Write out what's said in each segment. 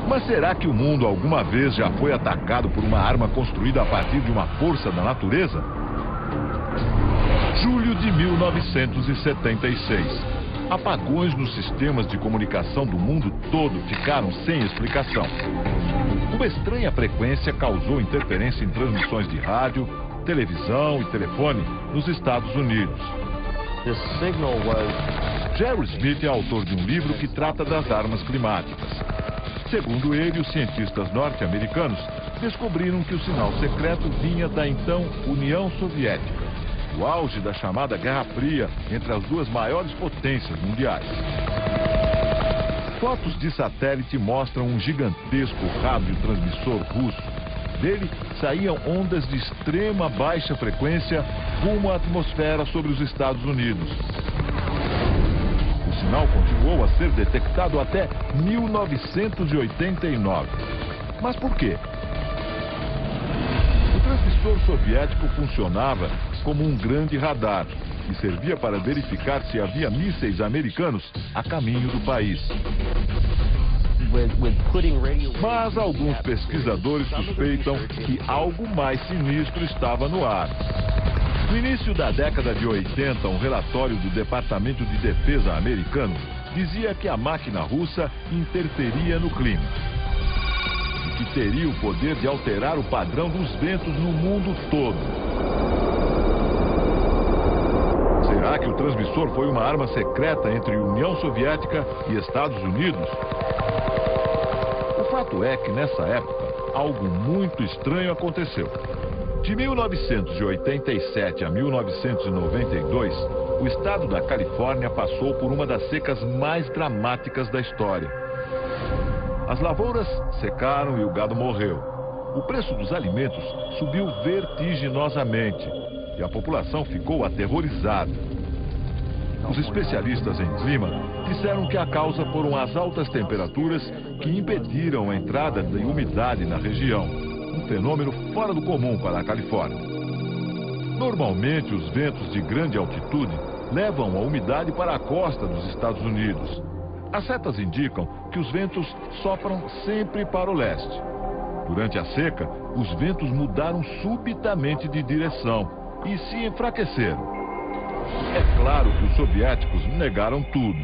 Mas será que o mundo alguma vez já foi atacado por uma arma construída a partir de uma força da natureza? Julho de 1976. Apagões nos sistemas de comunicação do mundo todo ficaram sem explicação. Uma estranha frequência causou interferência em transmissões de rádio, televisão e telefone nos Estados Unidos. Jerry Smith é autor de um livro que trata das armas climáticas. Segundo ele, os cientistas norte-americanos descobriram que o sinal secreto vinha da então União Soviética, o auge da chamada Guerra Fria entre as duas maiores potências mundiais. Fotos de satélite mostram um gigantesco radiotransmissor russo. Dele saíam ondas de extrema baixa frequência rumo à atmosfera sobre os Estados Unidos. O sinal continuou a ser detectado até 1989. Mas por quê? O transmissor soviético funcionava como um grande radar e servia para verificar se havia mísseis americanos a caminho do país. Mas alguns pesquisadores suspeitam que algo mais sinistro estava no ar. No início da década de 80, um relatório do Departamento de Defesa americano dizia que a máquina russa interferia no clima e que teria o poder de alterar o padrão dos ventos no mundo todo. Será que o transmissor foi uma arma secreta entre União Soviética e Estados Unidos? O fato é que, nessa época, algo muito estranho aconteceu. De 1987 a 1992, o estado da Califórnia passou por uma das secas mais dramáticas da história. As lavouras secaram e o gado morreu. O preço dos alimentos subiu vertiginosamente e a população ficou aterrorizada. Os especialistas em clima disseram que a causa foram as altas temperaturas que impediram a entrada de umidade na região, um fenômeno fora do comum para a Califórnia. Normalmente, os ventos de grande altitude levam a umidade para a costa dos Estados Unidos. As setas indicam que os ventos sopram sempre para o leste. Durante a seca, os ventos mudaram subitamente de direção e se enfraqueceram. É claro que os soviéticos negaram tudo.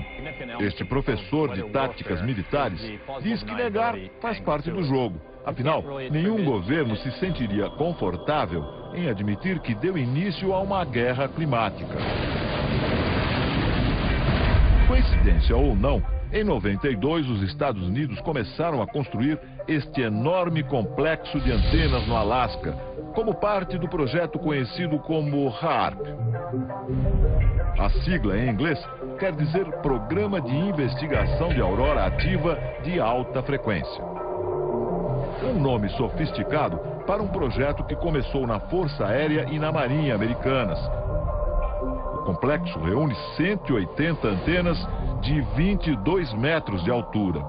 Este professor de táticas militares diz que negar faz parte do jogo. Afinal, nenhum governo se sentiria confortável em admitir que deu início a uma guerra climática. Coincidência ou não, em 92 os Estados Unidos começaram a construir este enorme complexo de antenas no Alasca, como parte do projeto conhecido como HAARP. A sigla em inglês quer dizer Programa de Investigação de Aurora Ativa de Alta Frequência. Um nome sofisticado para um projeto que começou na Força Aérea e na Marinha Americanas. O complexo reúne 180 antenas de 22 metros de altura.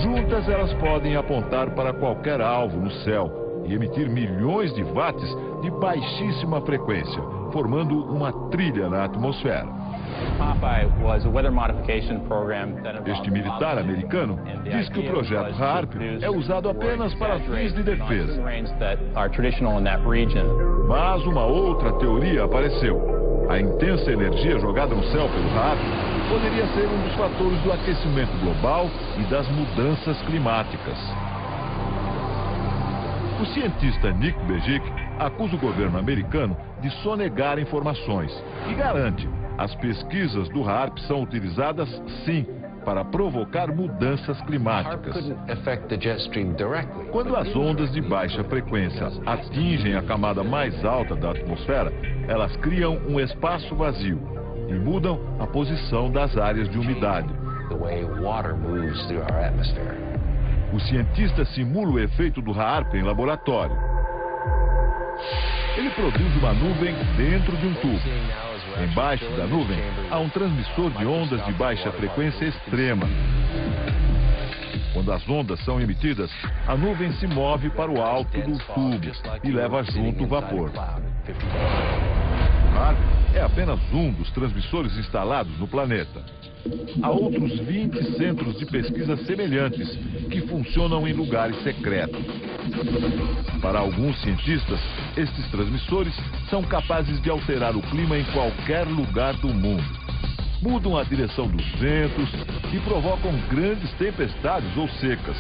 Juntas, elas podem apontar para qualquer alvo no céu e emitir milhões de watts de baixíssima frequência, formando uma trilha na atmosfera. Este militar americano diz que o projeto HAARP é usado apenas para fins de defesa. Mas uma outra teoria apareceu. A intensa energia jogada no céu pelo HAARP poderia ser um dos fatores do aquecimento global e das mudanças climáticas. O cientista Nick Bejic acusa o governo americano de sonegar informações e garante: as pesquisas do HAARP são utilizadas, sim, para provocar mudanças climáticas. Quando as ondas de baixa frequência atingem a camada mais alta da atmosfera, elas criam um espaço vazio e mudam a posição das áreas de umidade. O cientista simula o efeito do HAARP em laboratório. Ele produz uma nuvem dentro de um tubo. Embaixo da nuvem há um transmissor de ondas de baixa frequência extrema. Quando as ondas são emitidas, a nuvem se move para o alto do tubo e leva junto o vapor. O HAARP é apenas um dos transmissores instalados no planeta. Há outros 20 centros de pesquisa semelhantes que funcionam em lugares secretos. Para alguns cientistas, estes transmissores são capazes de alterar o clima em qualquer lugar do mundo. Mudam a direção dos ventos e provocam grandes tempestades ou secas.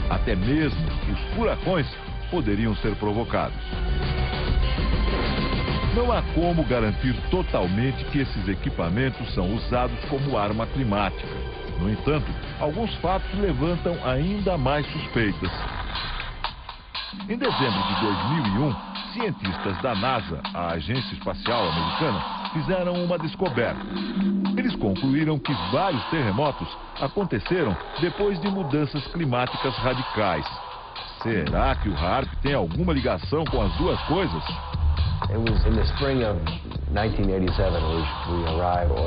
Até mesmo os furacões poderiam ser provocados. Não há como garantir totalmente que esses equipamentos são usados como arma climática. No entanto, alguns fatos levantam ainda mais suspeitas. Em dezembro de 2001, cientistas da NASA, a Agência Espacial Americana, fizeram uma descoberta. Eles concluíram que vários terremotos aconteceram depois de mudanças climáticas radicais. Será que o HAARP tem alguma ligação com as duas coisas?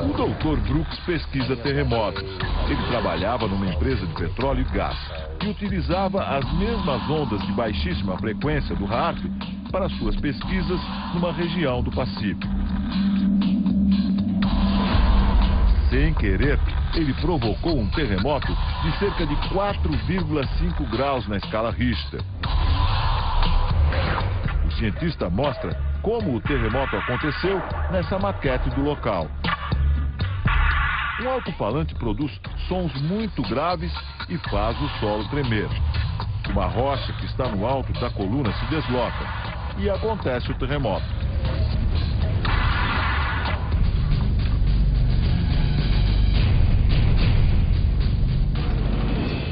O Dr. Brooks pesquisa terremotos. Ele trabalhava numa empresa de petróleo e gás e utilizava as mesmas ondas de baixíssima frequência do HAARP para suas pesquisas numa região do Pacífico. Sem querer, ele provocou um terremoto de cerca de 4,5 graus na escala Richter. O cientista mostra como o terremoto aconteceu nessa maquete do local. Um alto-falante produz sons muito graves e faz o solo tremer. Uma rocha que está no alto da coluna se desloca e acontece o terremoto.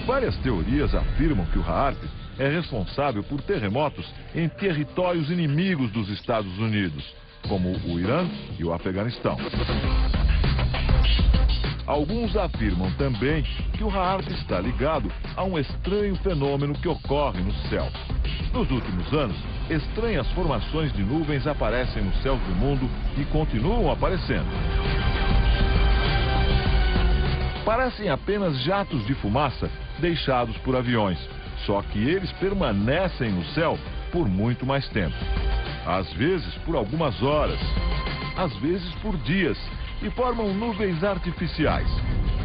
Várias teorias afirmam que o HAARP é responsável por terremotos em territórios inimigos dos Estados Unidos, como o Irã e o Afeganistão. Alguns afirmam também que o HAARP está ligado a um estranho fenômeno que ocorre no céu. Nos últimos anos, estranhas formações de nuvens aparecem nos céus do mundo e continuam aparecendo. Parecem apenas jatos de fumaça deixados por aviões, só que eles permanecem no céu por muito mais tempo. Às vezes por algumas horas, às vezes por dias, e formam nuvens artificiais.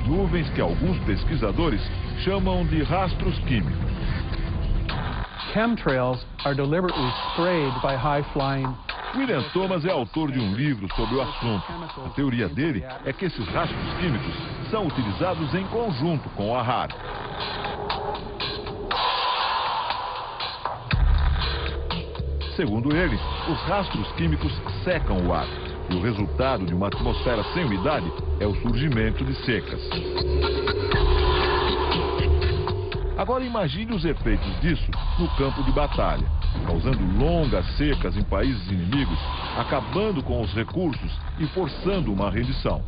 Nuvens que alguns pesquisadores chamam de rastros químicos. Chemtrails are deliberately sprayed by high-flying. William Thomas é autor de um livro sobre o assunto. A teoria dele é que esses rastros químicos são utilizados em conjunto com a HAARP. Segundo ele, os rastros químicos secam o ar. E o resultado de uma atmosfera sem umidade é o surgimento de secas. Agora imagine os efeitos disso no campo de batalha, causando longas secas em países inimigos, acabando com os recursos e forçando uma rendição.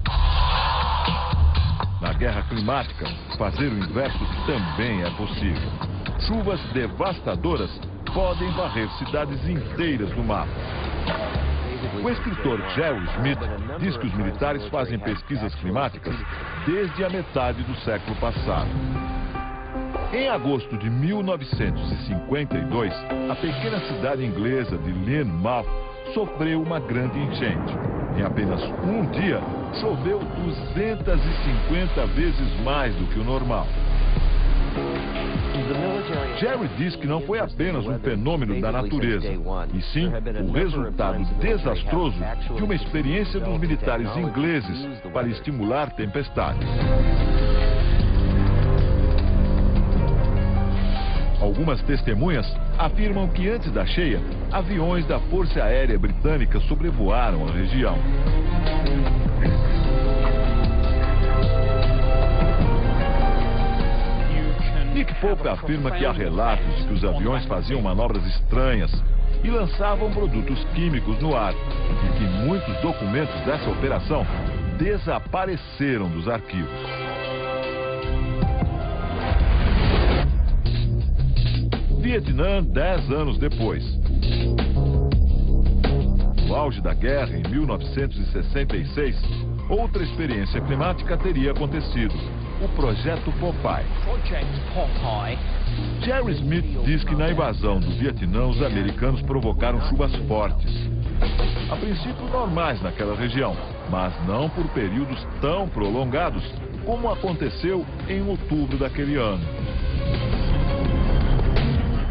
Na guerra climática, fazer o inverso também é possível. Chuvas devastadoras podem varrer cidades inteiras do mapa. O escritor Jerry Smith diz que os militares fazem pesquisas climáticas desde a metade do século passado. Em agosto de 1952, a pequena cidade inglesa de Lynmouth sofreu uma grande enchente. Em apenas um dia, choveu 250 vezes mais do que o normal. Jerry diz que não foi apenas um fenômeno da natureza, e sim o resultado desastroso de uma experiência dos militares ingleses para estimular tempestades. Algumas testemunhas afirmam que antes da cheia, aviões da Força Aérea Britânica sobrevoaram a região. Nick Pope afirma que há relatos de que os aviões faziam manobras estranhas e lançavam produtos químicos no ar, e que muitos documentos dessa operação desapareceram dos arquivos. Vietnã, 10 anos depois. No auge da guerra, em 1966, outra experiência climática teria acontecido: o Projeto Popeye. Jerry Smith diz que na invasão do Vietnã, os americanos provocaram chuvas fortes, a princípio normais naquela região, mas não por períodos tão prolongados como aconteceu em outubro daquele ano.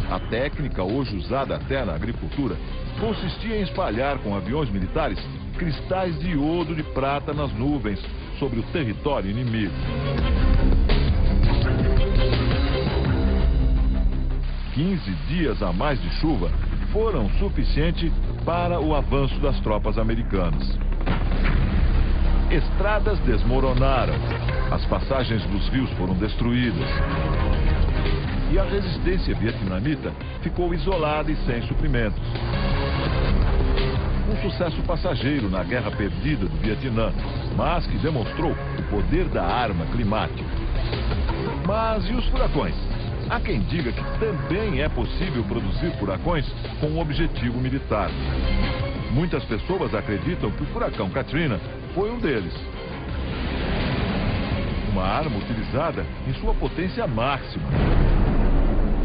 A técnica hoje usada até na agricultura consistia em espalhar com aviões militares cristais de iodo de prata nas nuvens sobre o território inimigo. 15 dias a mais de chuva foram suficientes para o avanço das tropas americanas. Estradas desmoronaram, as passagens dos rios foram destruídas. E a resistência vietnamita ficou isolada e sem suprimentos. Um sucesso passageiro na guerra perdida do Vietnã, mas que demonstrou o poder da arma climática. Mas e os furacões? Há quem diga que também é possível produzir furacões com um objetivo militar. Muitas pessoas acreditam que o furacão Katrina foi um deles. Uma arma utilizada em sua potência máxima.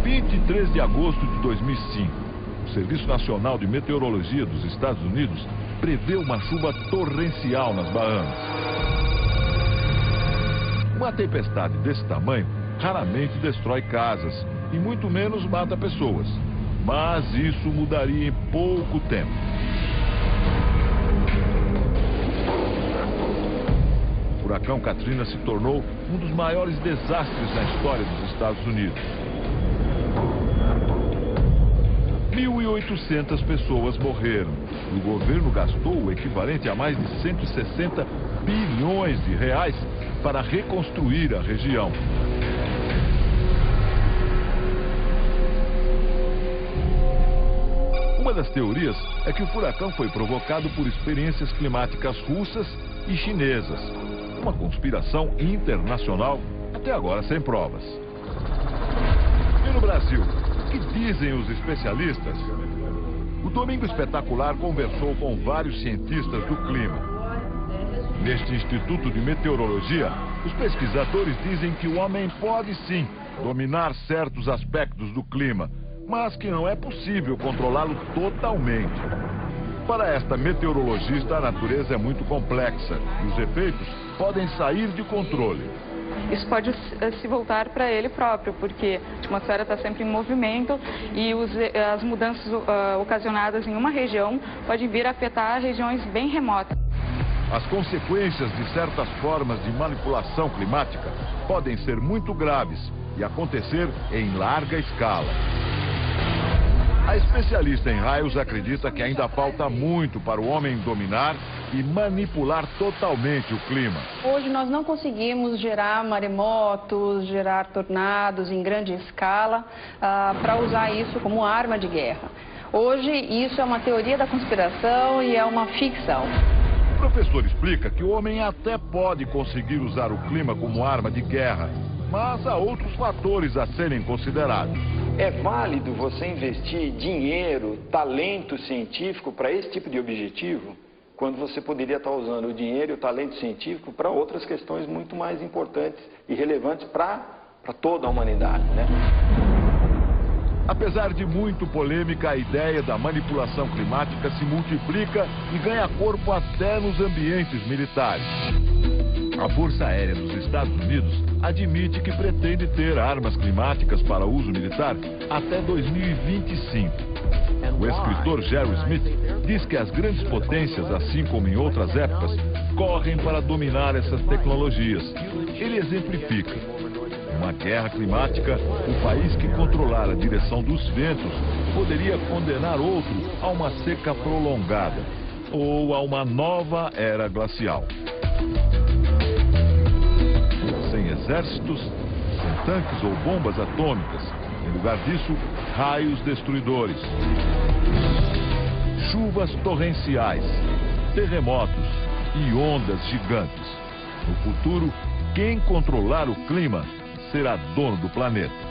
23 de agosto de 2005, o Serviço Nacional de Meteorologia dos Estados Unidos prevê uma chuva torrencial nas Bahamas. Uma tempestade desse tamanho raramente destrói casas e muito menos mata pessoas. Mas isso mudaria em pouco tempo. O furacão Katrina se tornou um dos maiores desastres na história dos Estados Unidos. 1.800 pessoas morreram. O governo gastou o equivalente a mais de 160 bilhões de reais para reconstruir a região. Uma das teorias é que o furacão foi provocado por experiências climáticas russas e chinesas. Uma conspiração internacional, até agora sem provas. E no Brasil, o que dizem os especialistas? O Domingo Espetacular conversou com vários cientistas do clima. Neste Instituto de Meteorologia, os pesquisadores dizem que o homem pode sim dominar certos aspectos do clima, mas que não é possível controlá-lo totalmente. Para esta meteorologista, a natureza é muito complexa e os efeitos podem sair de controle. Isso pode se voltar para ele próprio, porque a atmosfera está sempre em movimento e as mudanças ocasionadas em uma região podem vir a afetar regiões bem remotas. As consequências de certas formas de manipulação climática podem ser muito graves e acontecer em larga escala. A especialista em raios acredita que ainda falta muito para o homem dominar e manipular totalmente o clima. Hoje nós não conseguimos gerar maremotos, gerar tornados em grande escala para usar isso como arma de guerra. Hoje isso é uma teoria da conspiração e é uma ficção. O professor explica que o homem até pode conseguir usar o clima como arma de guerra, mas há outros fatores a serem considerados. É válido você investir dinheiro, talento científico para esse tipo de objetivo, quando você poderia estar usando o dinheiro e o talento científico para outras questões muito mais importantes e relevantes para toda a humanidade, né? Apesar de muito polêmica, a ideia da manipulação climática se multiplica e ganha corpo até nos ambientes militares. A Força Aérea dos Estados Unidos admite que pretende ter armas climáticas para uso militar até 2025. O escritor Jerry Smith diz que as grandes potências, assim como em outras épocas, correm para dominar essas tecnologias. Ele exemplifica: uma guerra climática, o país que controlar a direção dos ventos poderia condenar outro a uma seca prolongada ou a uma nova era glacial. Sem exércitos, sem tanques ou bombas atômicas. Em lugar disso, raios destruidores. Chuvas torrenciais, terremotos e ondas gigantes. No futuro, quem controlar o clima será dono do planeta.